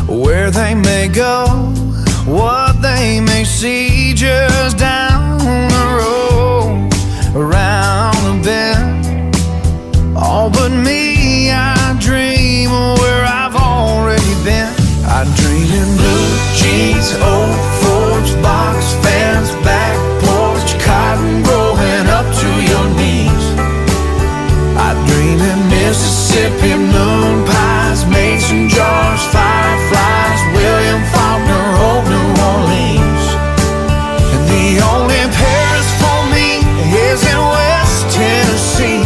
where they may go, what they may see just down the road, around the bend. All but me, I dream of where I've already been. I dream in blue jeans, old Ford's, box fans, back porch, cotton growing up to your knees. I dream in Mississippi moon pies, mason jars, fireflies, William Faulkner, old New Orleans. And the only Paris for me is in West Tennessee.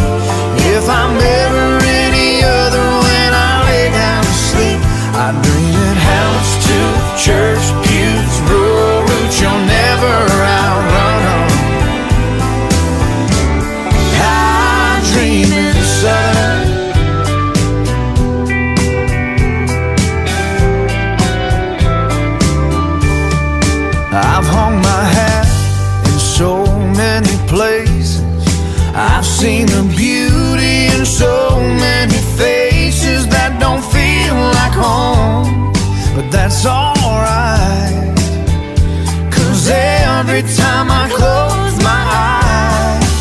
If I'm ever any other when I lay down to sleep, I dream in house to church pews, rural roots you'll never outrun 'em. I dream in the sun. I've hung my hat in so many places. I've seen the beauty in so many faces that don't feel like home. But that's alright, 'cause every time I close my eyes,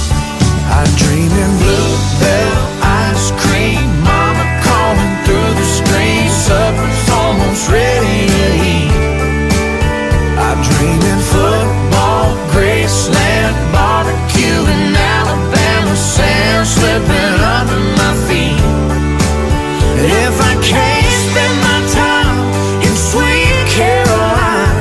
I dream in bluebell ice cream, mama calling through the screen, supper's almost ready to eat. I dream in football, Graceland, barbecue in Alabama, sand slipping under my feet. And if I can't spend my time in sweet Carolina,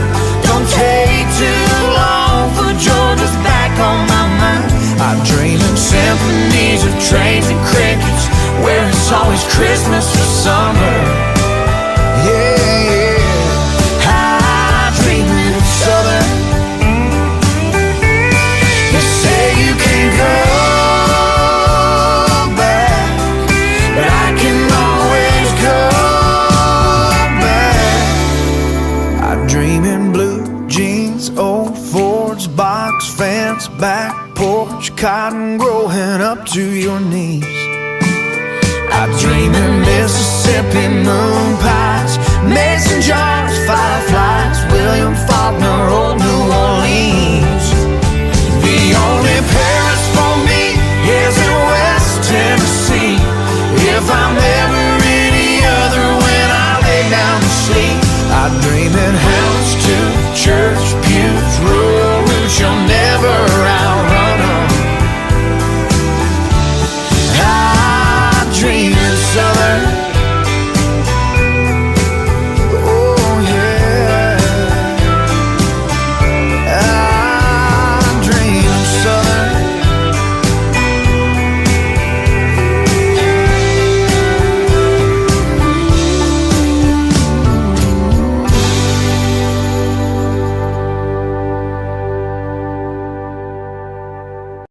don't take too long for Georgia's back on my mind. I dream in symphonies of trains and crickets, where it's always Christmas or summer. Yeah, yeah. I dream in Southern. You say you can't go back, but I can always go back. I dream in blue jeans, old Fords, box fence, back porch, cotton growing up to your knees. I dream in Mississippi moon pies, mason jars, fireflies, William Faulkner, old New Orleans. The only Paris for me is in West Tennessee. If I'm ever any other when I lay down to sleep, I dream in house to church